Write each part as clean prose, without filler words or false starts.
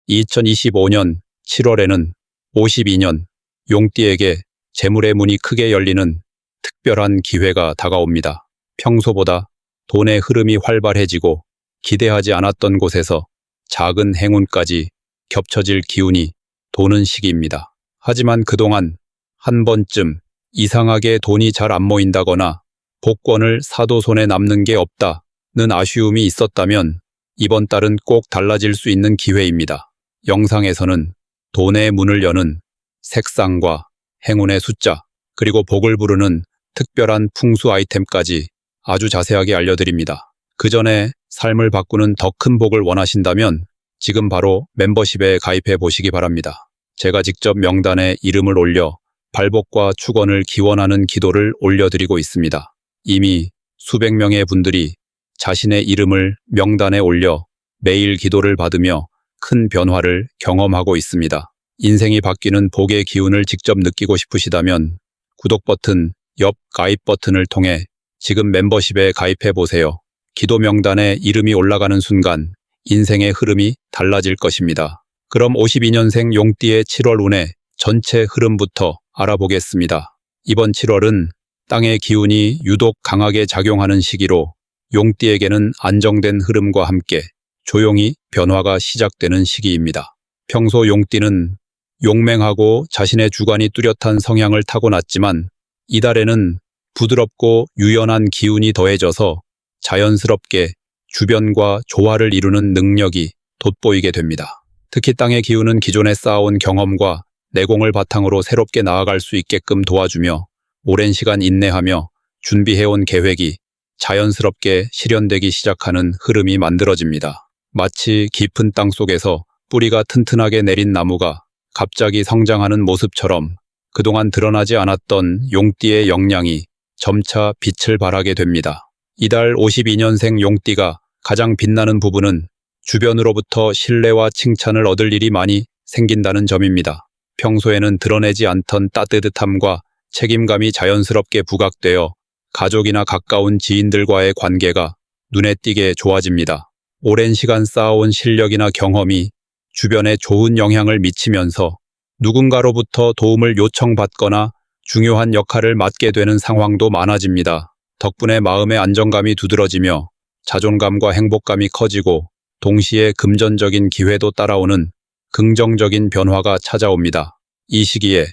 2025년 7월에는 52년 용띠에게 재물의 문이 크게 열리는 특별한 기회가 다가옵니다. 평소보다 돈의 흐름이 활발해지고 기대하지 않았던 곳에서 작은 행운까지 겹쳐질 기운이 도는 시기입니다. 하지만 그동안 한 번쯤 이상하게 돈이 잘 안 모인다거나 복권을 사도 손에 남는 게 없다는 아쉬움이 있었다면 이번 달은 꼭 달라질 수 있는 기회입니다. 영상에서는 돈의 문을 여는 색상과 행운의 숫자, 그리고 복을 부르는 특별한 풍수 아이템까지 아주 자세하게 알려드립니다. 그 전에 삶을 바꾸는 더 큰 복을 원하신다면 지금 바로 멤버십에 가입해 보시기 바랍니다. 제가 직접 명단에 이름을 올려 발복과 축원을 기원하는 기도를 올려드리고 있습니다. 이미 수백 명의 분들이 자신의 이름을 명단에 올려 매일 기도를 받으며 큰 변화를 경험하고 있습니다. 인생이 바뀌는 복의 기운을 직접 느끼고 싶으시다면 구독 버튼, 옆 가입 버튼을 통해 지금 멤버십에 가입해 보세요. 기도 명단에 이름이 올라가는 순간 인생의 흐름이 달라질 것입니다. 그럼 52년생 용띠의 7월 운의 전체 흐름부터 알아보겠습니다. 이번 7월은 땅의 기운이 유독 강하게 작용하는 시기로 용띠에게는 안정된 흐름과 함께 조용히 변화가 시작되는 시기입니다. 평소 용띠는 용맹하고 자신의 주관이 뚜렷한 성향을 타고났지만 이달에는 부드럽고 유연한 기운이 더해져서 자연스럽게 주변과 조화를 이루는 능력이 돋보이게 됩니다. 특히 땅의 기운은 기존에 쌓아온 경험과 내공을 바탕으로 새롭게 나아갈 수 있게끔 도와주며 오랜 시간 인내하며 준비해온 계획이 자연스럽게 실현되기 시작하는 흐름이 만들어집니다. 마치 깊은 땅 속에서 뿌리가 튼튼하게 내린 나무가 갑자기 성장하는 모습처럼 그동안 드러나지 않았던 용띠의 역량이 점차 빛을 발하게 됩니다. 이달 52년생 용띠가 가장 빛나는 부분은 주변으로부터 신뢰와 칭찬을 얻을 일이 많이 생긴다는 점입니다. 평소에는 드러내지 않던 따뜻함과 책임감이 자연스럽게 부각되어 가족이나 가까운 지인들과의 관계가 눈에 띄게 좋아집니다. 오랜 시간 쌓아온 실력이나 경험이 주변에 좋은 영향을 미치면서 누군가로부터 도움을 요청받거나 중요한 역할을 맡게 되는 상황도 많아집니다. 덕분에 마음의 안정감이 두드러지며 자존감과 행복감이 커지고 동시에 금전적인 기회도 따라오는 긍정적인 변화가 찾아옵니다. 이 시기에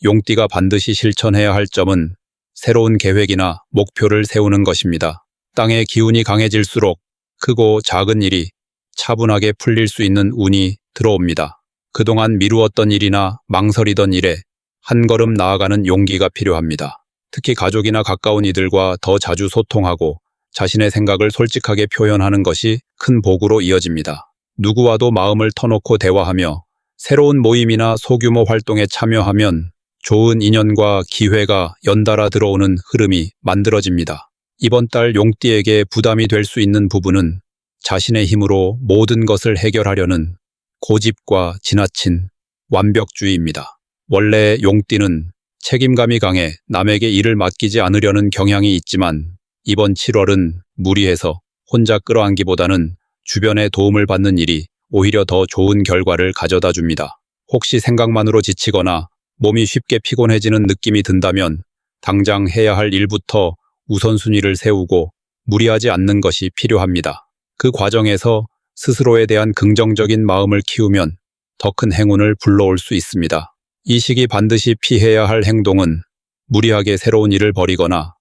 용띠가 반드시 실천해야 할 점은 새로운 계획이나 목표를 세우는 것입니다. 땅의 기운이 강해질수록 크고 작은 일이 차분하게 풀릴 수 있는 운이 들어옵니다. 그동안 미루었던 일이나 망설이던 일에 한 걸음 나아가는 용기가 필요합니다. 특히 가족이나 가까운 이들과 더 자주 소통하고 자신의 생각을 솔직하게 표현하는 것이 큰 복으로 이어집니다. 누구와도 마음을 터놓고 대화하며 새로운 모임이나 소규모 활동에 참여하면 좋은 인연과 기회가 연달아 들어오는 흐름이 만들어집니다. 이번 달 용띠에게 부담이 될 수 있는 부분은 자신의 힘으로 모든 것을 해결하려는 고집과 지나친 완벽주의입니다. 원래 용띠는 책임감이 강해 남에게 일을 맡기지 않으려는 경향이 있지만 이번 7월은 무리해서 혼자 끌어안기보다는 주변의 도움을 받는 일이 오히려 더 좋은 결과를 가져다 줍니다. 혹시 생각만으로 지치거나 몸이 쉽게 피곤해지는 느낌이 든다면 당장 해야 할 일부터 우선순위를 세우고 무리하지 않는 것이 필요합니다. 그 과정에서 스스로에 대한 긍정적인 마음을 키우면 더 큰 행운을 불러올 수 있습니다. 이 시기 반드시 피해야 할 행동은 무리하게 새로운 일을 벌이거나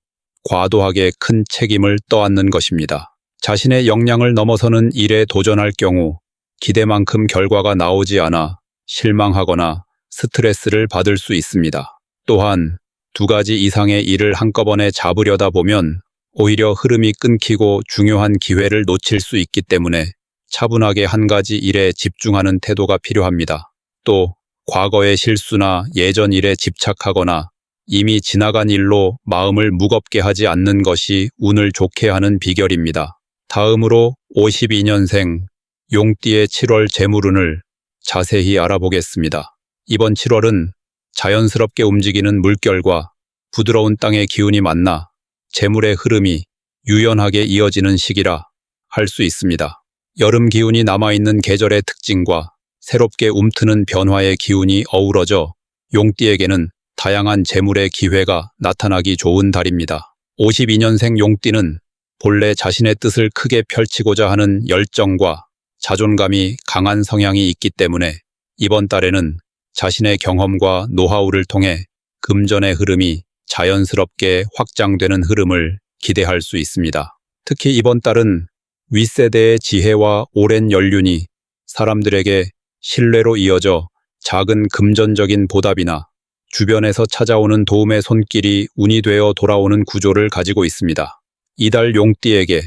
과도하게 큰 책임을 떠안는 것입니다. 자신의 역량을 넘어서는 일에 도전할 경우 기대만큼 결과가 나오지 않아 실망하거나 스트레스를 받을 수 있습니다. 또한 2가지 이상의 일을 한꺼번에 잡으려다 보면 오히려 흐름이 끊기고 중요한 기회를 놓칠 수 있기 때문에 차분하게 한 가지 일에 집중하는 태도가 필요합니다. 또 과거의 실수나 예전 일에 집착하거나 이미 지나간 일로 마음을 무겁게 하지 않는 것이 운을 좋게 하는 비결입니다. 다음으로 52년생 용띠의 7월 재물운을 자세히 알아보겠습니다. 이번 7월은 자연스럽게 움직이는 물결과 부드러운 땅의 기운이 만나 재물의 흐름이 유연하게 이어지는 시기라 할 수 있습니다. 여름 기운이 남아있는 계절의 특징과 새롭게 움트는 변화의 기운이 어우러져 용띠에게는 다양한 재물의 기회가 나타나기 좋은 달입니다. 52년생 용띠는 본래 자신의 뜻을 크게 펼치고자 하는 열정과 자존감이 강한 성향이 있기 때문에 이번 달에는 자신의 경험과 노하우를 통해 금전의 흐름이 자연스럽게 확장되는 흐름을 기대할 수 있습니다. 특히 이번 달은 윗세대의 지혜와 오랜 연륜이 사람들에게 신뢰로 이어져 작은 금전적인 보답이나 주변에서 찾아오는 도움의 손길이 운이 되어 돌아오는 구조를 가지고 있습니다. 이달 용띠에게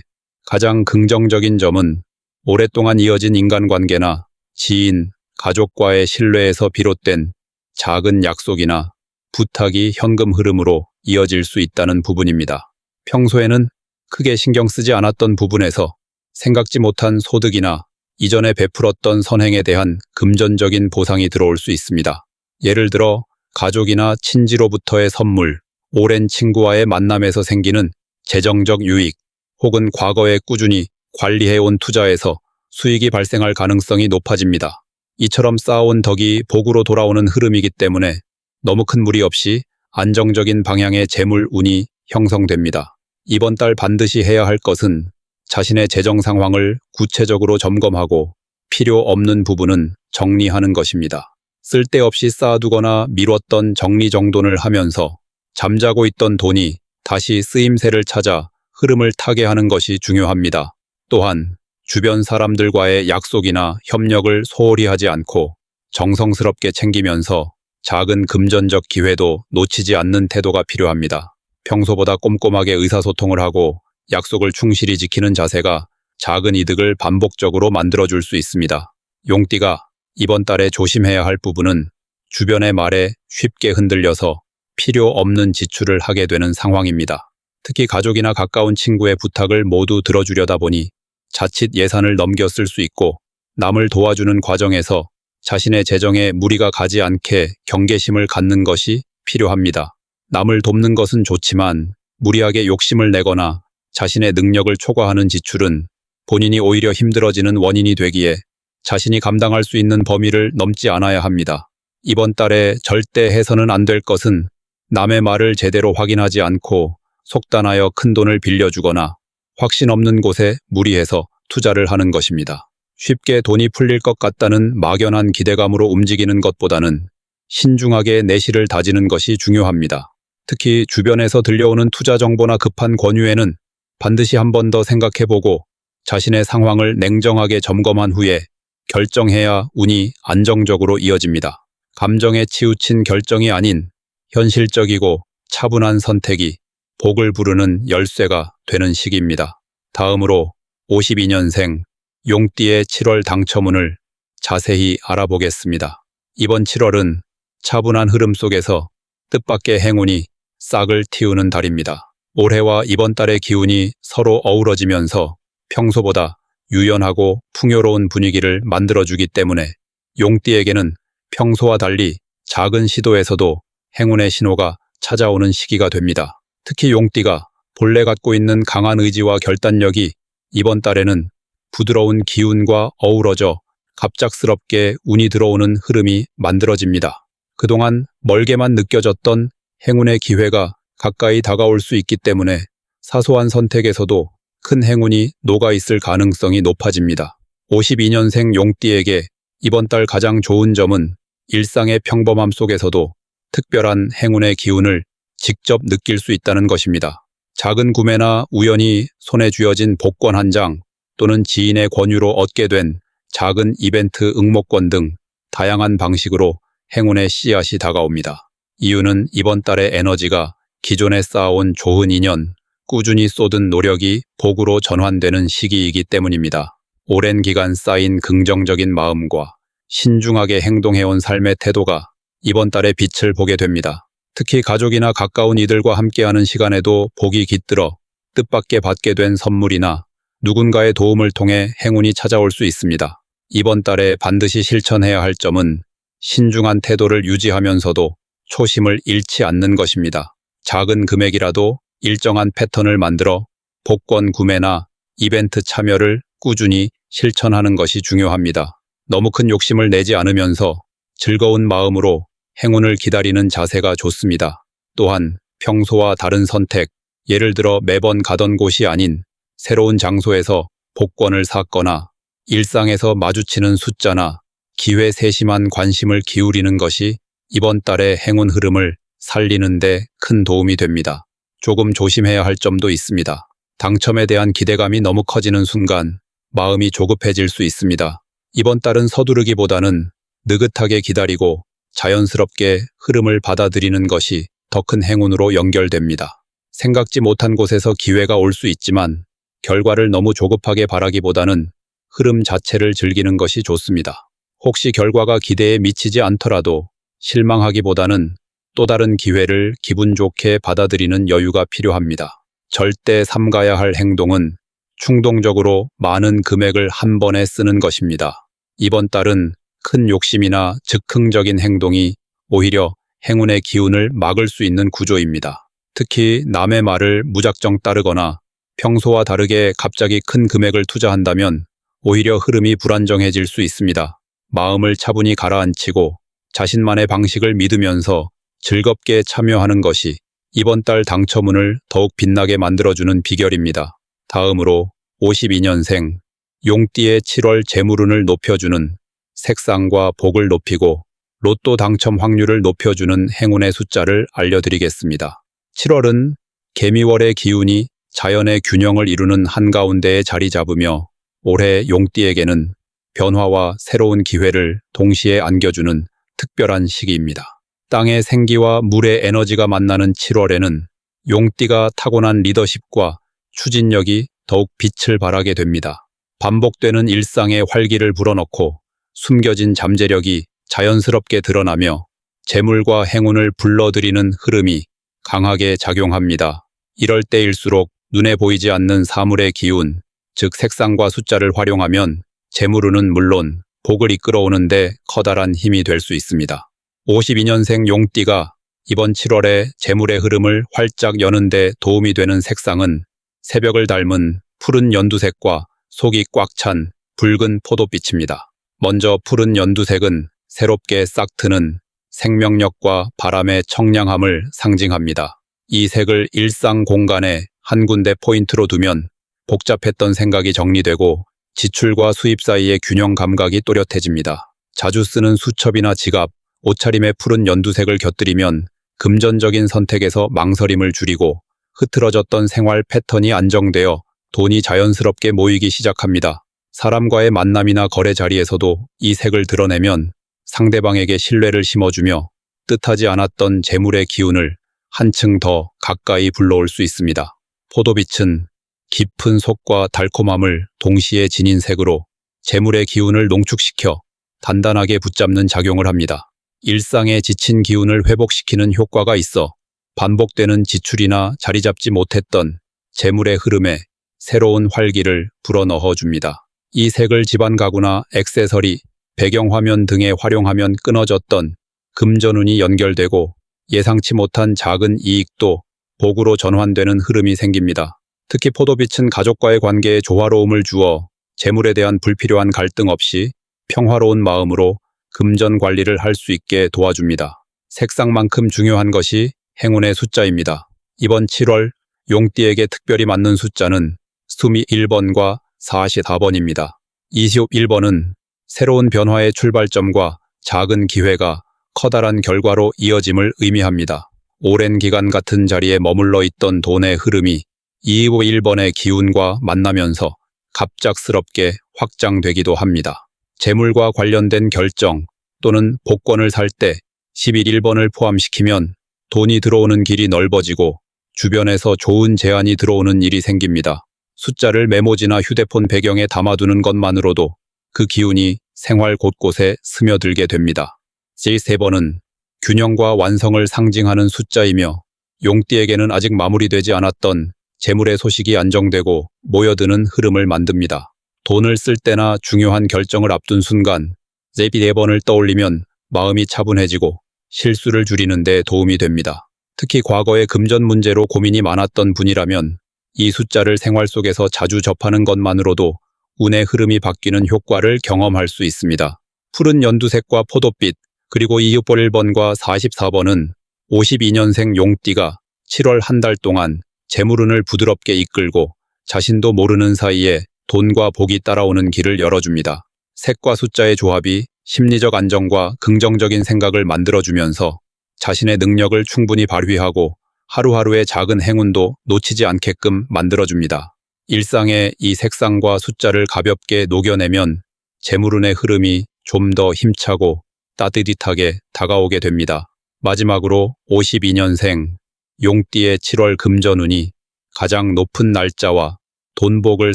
가장 긍정적인 점은 오랫동안 이어진 인간관계나 지인, 가족과의 신뢰에서 비롯된 작은 약속이나 부탁이 현금 흐름으로 이어질 수 있다는 부분입니다. 평소에는 크게 신경 쓰지 않았던 부분에서 생각지 못한 소득이나 이전에 베풀었던 선행에 대한 금전적인 보상이 들어올 수 있습니다. 예를 들어 가족이나 친지로부터의 선물, 오랜 친구와의 만남에서 생기는 재정적 유익, 혹은 과거에 꾸준히 관리해온 투자에서 수익이 발생할 가능성이 높아집니다. 이처럼 쌓아온 덕이 복으로 돌아오는 흐름이기 때문에 너무 큰 무리 없이 안정적인 방향의 재물 운이 형성됩니다. 이번 달 반드시 해야 할 것은 자신의 재정 상황을 구체적으로 점검하고 필요 없는 부분은 정리하는 것입니다. 쓸데없이 쌓아두거나 미뤘던 정리정돈을 하면서 잠자고 있던 돈이 다시 쓰임새를 찾아 흐름을 타게 하는 것이 중요합니다. 또한 주변 사람들과의 약속이나 협력을 소홀히 하지 않고 정성스럽게 챙기면서 작은 금전적 기회도 놓치지 않는 태도가 필요합니다. 평소보다 꼼꼼하게 의사소통을 하고 약속을 충실히 지키는 자세가 작은 이득을 반복적으로 만들어줄 수 있습니다. 용띠가 이번 달에 조심해야 할 부분은 주변의 말에 쉽게 흔들려서 필요 없는 지출을 하게 되는 상황입니다. 특히 가족이나 가까운 친구의 부탁을 모두 들어주려다 보니 자칫 예산을 넘겨 쓸 수 있고 남을 도와주는 과정에서 자신의 재정에 무리가 가지 않게 경계심을 갖는 것이 필요합니다. 남을 돕는 것은 좋지만 무리하게 욕심을 내거나 자신의 능력을 초과하는 지출은 본인이 오히려 힘들어지는 원인이 되기에 자신이 감당할 수 있는 범위를 넘지 않아야 합니다. 이번 달에 절대 해서는 안 될 것은 남의 말을 제대로 확인하지 않고 속단하여 큰 돈을 빌려주거나 확신 없는 곳에 무리해서 투자를 하는 것입니다. 쉽게 돈이 풀릴 것 같다는 막연한 기대감으로 움직이는 것보다는 신중하게 내실을 다지는 것이 중요합니다. 특히 주변에서 들려오는 투자 정보나 급한 권유에는 반드시 한 번 더 생각해보고 자신의 상황을 냉정하게 점검한 후에 결정해야 운이 안정적으로 이어집니다. 감정에 치우친 결정이 아닌 현실적이고 차분한 선택이 복을 부르는 열쇠가 되는 시기입니다. 다음으로 52년생 용띠의 7월 당첨운을 자세히 알아보겠습니다. 이번 7월은 차분한 흐름 속에서 뜻밖의 행운이 싹을 틔우는 달입니다. 올해와 이번 달의 기운이 서로 어우러지면서 평소보다 유연하고 풍요로운 분위기를 만들어주기 때문에 용띠에게는 평소와 달리 작은 시도에서도 행운의 신호가 찾아오는 시기가 됩니다. 특히 용띠가 본래 갖고 있는 강한 의지와 결단력이 이번 달에는 부드러운 기운과 어우러져 갑작스럽게 운이 들어오는 흐름이 만들어집니다. 그동안 멀게만 느껴졌던 행운의 기회가 가까이 다가올 수 있기 때문에 사소한 선택에서도 큰 행운이 녹아있을 가능성이 높아집니다. 52년생 용띠에게 이번 달 가장 좋은 점은 일상의 평범함 속에서도 특별한 행운의 기운을 직접 느낄 수 있다는 것입니다. 작은 구매나 우연히 손에 쥐어진 복권 한 장 또는 지인의 권유로 얻게 된 작은 이벤트 응모권 등 다양한 방식으로 행운의 씨앗이 다가옵니다. 이유는 이번 달의 에너지가 기존에 쌓아온 좋은 인연, 꾸준히 쏟은 노력이 복으로 전환되는 시기이기 때문입니다. 오랜 기간 쌓인 긍정적인 마음과 신중하게 행동해온 삶의 태도가 이번 달에 빛을 보게 됩니다. 특히 가족이나 가까운 이들과 함께하는 시간에도 복이 깃들어 뜻밖의 받게 된 선물이나 누군가의 도움을 통해 행운이 찾아올 수 있습니다. 이번 달에 반드시 실천해야 할 점은 신중한 태도를 유지하면서도 초심을 잃지 않는 것입니다. 작은 금액이라도 일정한 패턴을 만들어 복권 구매나 이벤트 참여를 꾸준히 실천하는 것이 중요합니다. 너무 큰 욕심을 내지 않으면서 즐거운 마음으로 행운을 기다리는 자세가 좋습니다. 또한 평소와 다른 선택, 예를 들어 매번 가던 곳이 아닌 새로운 장소에서 복권을 샀거나 일상에서 마주치는 숫자나 기회 세심한 관심을 기울이는 것이 이번 달의 행운 흐름을 살리는 데 큰 도움이 됩니다. 조금 조심해야 할 점도 있습니다. 당첨에 대한 기대감이 너무 커지는 순간 마음이 조급해질 수 있습니다. 이번 달은 서두르기보다는 느긋하게 기다리고 자연스럽게 흐름을 받아들이는 것이 더 큰 행운으로 연결됩니다. 생각지 못한 곳에서 기회가 올 수 있지만 결과를 너무 조급하게 바라기보다는 흐름 자체를 즐기는 것이 좋습니다. 혹시 결과가 기대에 미치지 않더라도 실망하기보다는 또 다른 기회를 기분 좋게 받아들이는 여유가 필요합니다. 절대 삼가야 할 행동은 충동적으로 많은 금액을 한 번에 쓰는 것입니다. 이번 달은 큰 욕심이나 즉흥적인 행동이 오히려 행운의 기운을 막을 수 있는 구조입니다. 특히 남의 말을 무작정 따르거나 평소와 다르게 갑자기 큰 금액을 투자한다면 오히려 흐름이 불안정해질 수 있습니다. 마음을 차분히 가라앉히고 자신만의 방식을 믿으면서 즐겁게 참여하는 것이 이번 달 당첨운을 더욱 빛나게 만들어주는 비결입니다. 다음으로 52년생 용띠의 7월 재물운을 높여주는 색상과 복을 높이고 로또 당첨 확률을 높여주는 행운의 숫자를 알려드리겠습니다. 7월은 개미월의 기운이 자연의 균형을 이루는 한가운데에 자리 잡으며 올해 용띠에게는 변화와 새로운 기회를 동시에 안겨주는 특별한 시기입니다. 땅의 생기와 물의 에너지가 만나는 7월에는 용띠가 타고난 리더십과 추진력이 더욱 빛을 발하게 됩니다. 반복되는 일상의 활기를 불어넣고 숨겨진 잠재력이 자연스럽게 드러나며 재물과 행운을 불러들이는 흐름이 강하게 작용합니다. 이럴 때일수록 눈에 보이지 않는 사물의 기운, 즉 색상과 숫자를 활용하면 재물운은 물론 복을 이끌어오는 데 커다란 힘이 될 수 있습니다. 52년생 용띠가 이번 7월에 재물의 흐름을 활짝 여는 데 도움이 되는 색상은 새벽을 닮은 푸른 연두색과 속이 꽉 찬 붉은 포도빛입니다. 먼저 푸른 연두색은 새롭게 싹 트는 생명력과 바람의 청량함을 상징합니다. 이 색을 일상 공간에 한 군데 포인트로 두면 복잡했던 생각이 정리되고 지출과 수입 사이의 균형 감각이 또렷해집니다. 자주 쓰는 수첩이나 지갑, 옷차림에 푸른 연두색을 곁들이면 금전적인 선택에서 망설임을 줄이고 흐트러졌던 생활 패턴이 안정되어 돈이 자연스럽게 모이기 시작합니다. 사람과의 만남이나 거래 자리에서도 이 색을 드러내면 상대방에게 신뢰를 심어주며 뜻하지 않았던 재물의 기운을 한층 더 가까이 불러올 수 있습니다. 포도빛은 깊은 속과 달콤함을 동시에 지닌 색으로 재물의 기운을 농축시켜 단단하게 붙잡는 작용을 합니다. 일상에 지친 기운을 회복시키는 효과가 있어 반복되는 지출이나 자리 잡지 못했던 재물의 흐름에 새로운 활기를 불어넣어 줍니다. 이 색을 집안 가구나 액세서리, 배경화면 등에 활용하면 끊어졌던 금전운이 연결되고 예상치 못한 작은 이익도 복으로 전환되는 흐름이 생깁니다. 특히 포도빛은 가족과의 관계에 조화로움을 주어 재물에 대한 불필요한 갈등 없이 평화로운 마음으로 금전 관리를 할 수 있게 도와줍니다. 색상만큼 중요한 것이 행운의 숫자입니다. 이번 7월 용띠에게 특별히 맞는 숫자는 21번과 44번입니다. 21번은 새로운 변화의 출발점과 작은 기회가 커다란 결과로 이어짐을 의미합니다. 오랜 기간 같은 자리에 머물러 있던 돈의 흐름이 21번의 기운과 만나면서 갑작스럽게 확장되기도 합니다. 재물과 관련된 결정 또는 복권을 살 때 11번을 포함시키면 돈이 들어오는 길이 넓어지고 주변에서 좋은 제안이 들어오는 일이 생깁니다. 숫자를 메모지나 휴대폰 배경에 담아두는 것만으로도 그 기운이 생활 곳곳에 스며들게 됩니다. 제3번은 균형과 완성을 상징하는 숫자이며 용띠에게는 아직 마무리되지 않았던 재물의 소식이 안정되고 모여드는 흐름을 만듭니다. 돈을 쓸 때나 중요한 결정을 앞둔 순간 제4번을 떠올리면 마음이 차분해지고 실수를 줄이는 데 도움이 됩니다. 특히 과거에 금전 문제로 고민이 많았던 분이라면 이 숫자를 생활 속에서 자주 접하는 것만으로도 운의 흐름이 바뀌는 효과를 경험할 수 있습니다. 푸른 연두색과 포도빛, 그리고 이윽볼 1번과 44번은 52년생 용띠가 7월 한 달 동안 재물운을 부드럽게 이끌고 자신도 모르는 사이에 돈과 복이 따라오는 길을 열어줍니다. 색과 숫자의 조합이 심리적 안정과 긍정적인 생각을 만들어주면서 자신의 능력을 충분히 발휘하고 하루하루의 작은 행운도 놓치지 않게끔 만들어줍니다. 일상에 이 색상과 숫자를 가볍게 녹여내면 재물운의 흐름이 좀 더 힘차고 따뜻하게 다가오게 됩니다. 마지막으로 52년생 용띠의 7월 금전운이 가장 높은 날짜와 돈복을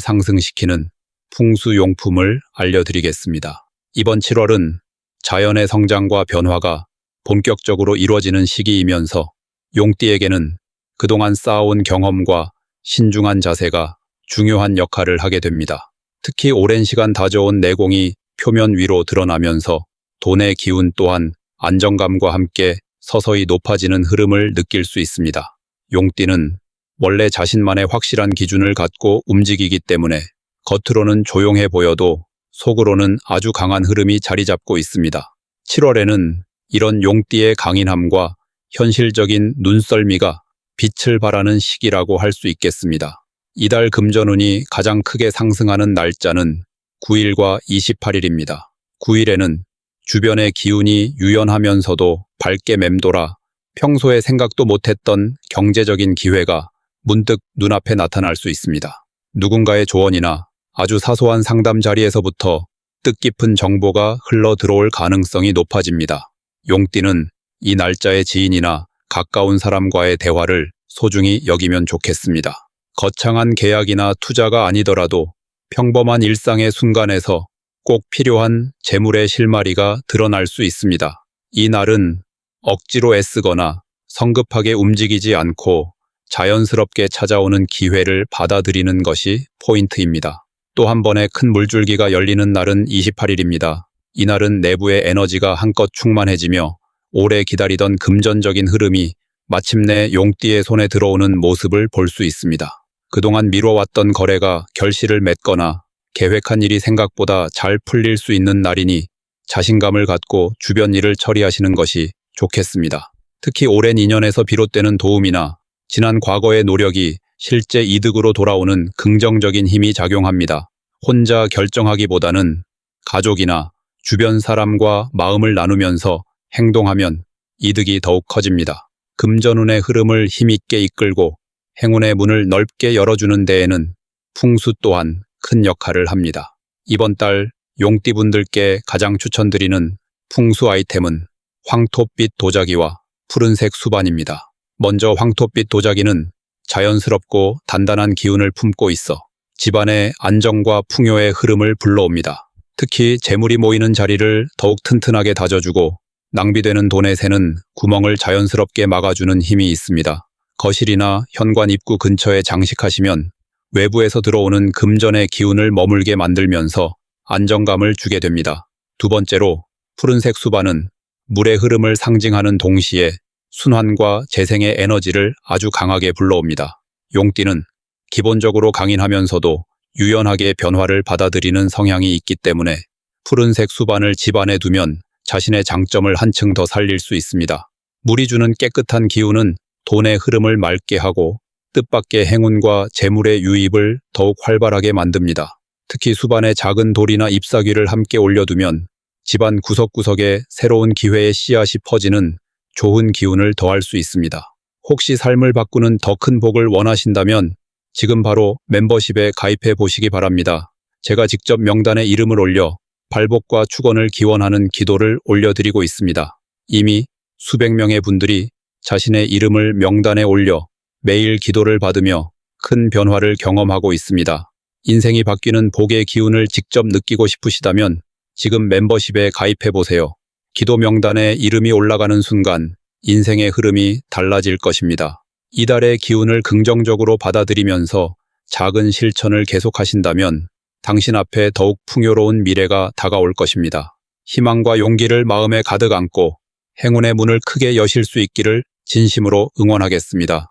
상승시키는 풍수용품을 알려드리겠습니다. 이번 7월은 자연의 성장과 변화가 본격적으로 이루어지는 시기이면서 용띠에게는 그동안 쌓아온 경험과 신중한 자세가 중요한 역할을 하게 됩니다. 특히 오랜 시간 다져온 내공이 표면 위로 드러나면서 돈의 기운 또한 안정감과 함께 서서히 높아지는 흐름을 느낄 수 있습니다. 용띠는 원래 자신만의 확실한 기준을 갖고 움직이기 때문에 겉으로는 조용해 보여도 속으로는 아주 강한 흐름이 자리 잡고 있습니다. 7월에는 이런 용띠의 강인함과 현실적인 눈썰미가 빛을 발하는 시기라고 할 수 있겠습니다. 이달 금전운이 가장 크게 상승하는 날짜는 9일과 28일입니다. 9일에는 주변의 기운이 유연하면서도 밝게 맴돌아 평소에 생각도 못했던 경제적인 기회가 문득 눈앞에 나타날 수 있습니다. 누군가의 조언이나 아주 사소한 상담 자리에서부터 뜻깊은 정보가 흘러 들어올 가능성이 높아집니다. 용띠는 이 날짜의 지인이나 가까운 사람과의 대화를 소중히 여기면 좋겠습니다. 거창한 계약이나 투자가 아니더라도 평범한 일상의 순간에서 꼭 필요한 재물의 실마리가 드러날 수 있습니다. 이 날은 억지로 애쓰거나 성급하게 움직이지 않고 자연스럽게 찾아오는 기회를 받아들이는 것이 포인트입니다. 또 한 번의 큰 물줄기가 열리는 날은 28일입니다. 이날은 내부의 에너지가 한껏 충만해지며 오래 기다리던 금전적인 흐름이 마침내 용띠의 손에 들어오는 모습을 볼 수 있습니다. 그동안 미뤄왔던 거래가 결실을 맺거나 계획한 일이 생각보다 잘 풀릴 수 있는 날이니 자신감을 갖고 주변 일을 처리하시는 것이 좋겠습니다. 특히 오랜 인연에서 비롯되는 도움이나 지난 과거의 노력이 실제 이득으로 돌아오는 긍정적인 힘이 작용합니다. 혼자 결정하기보다는 가족이나 주변 사람과 마음을 나누면서 행동하면 이득이 더욱 커집니다. 금전운의 흐름을 힘있게 이끌고 행운의 문을 넓게 열어주는 데에는 풍수 또한 큰 역할을 합니다. 이번 달 용띠분들께 가장 추천드리는 풍수 아이템은 황토빛 도자기와 푸른색 수반입니다. 먼저 황토빛 도자기는 자연스럽고 단단한 기운을 품고 있어 집안의 안정과 풍요의 흐름을 불러옵니다. 특히 재물이 모이는 자리를 더욱 튼튼하게 다져주고 낭비되는 돈의 새는 구멍을 자연스럽게 막아주는 힘이 있습니다. 거실이나 현관 입구 근처에 장식하시면 외부에서 들어오는 금전의 기운을 머물게 만들면서 안정감을 주게 됩니다. 두 번째로 푸른색 수반은 물의 흐름을 상징하는 동시에 순환과 재생의 에너지를 아주 강하게 불러옵니다. 용띠는 기본적으로 강인하면서도 유연하게 변화를 받아들이는 성향이 있기 때문에 푸른색 수반을 집안에 두면 자신의 장점을 한층 더 살릴 수 있습니다. 물이 주는 깨끗한 기운은 돈의 흐름을 맑게 하고 뜻밖의 행운과 재물의 유입을 더욱 활발하게 만듭니다. 특히 수반에 작은 돌이나 잎사귀를 함께 올려두면 집안 구석구석에 새로운 기회의 씨앗이 퍼지는 좋은 기운을 더할 수 있습니다. 혹시 삶을 바꾸는 더 큰 복을 원하신다면 지금 바로 멤버십에 가입해 보시기 바랍니다. 제가 직접 명단에 이름을 올려 발복과 축원을 기원하는 기도를 올려드리고 있습니다. 이미 수백 명의 분들이 자신의 이름을 명단에 올려 매일 기도를 받으며 큰 변화를 경험하고 있습니다. 인생이 바뀌는 복의 기운을 직접 느끼고 싶으시다면 지금 멤버십에 가입해 보세요. 기도 명단에 이름이 올라가는 순간 인생의 흐름이 달라질 것입니다. 이달의 기운을 긍정적으로 받아들이면서 작은 실천을 계속하신다면 당신 앞에 더욱 풍요로운 미래가 다가올 것입니다. 희망과 용기를 마음에 가득 안고 행운의 문을 크게 여실 수 있기를 진심으로 응원하겠습니다.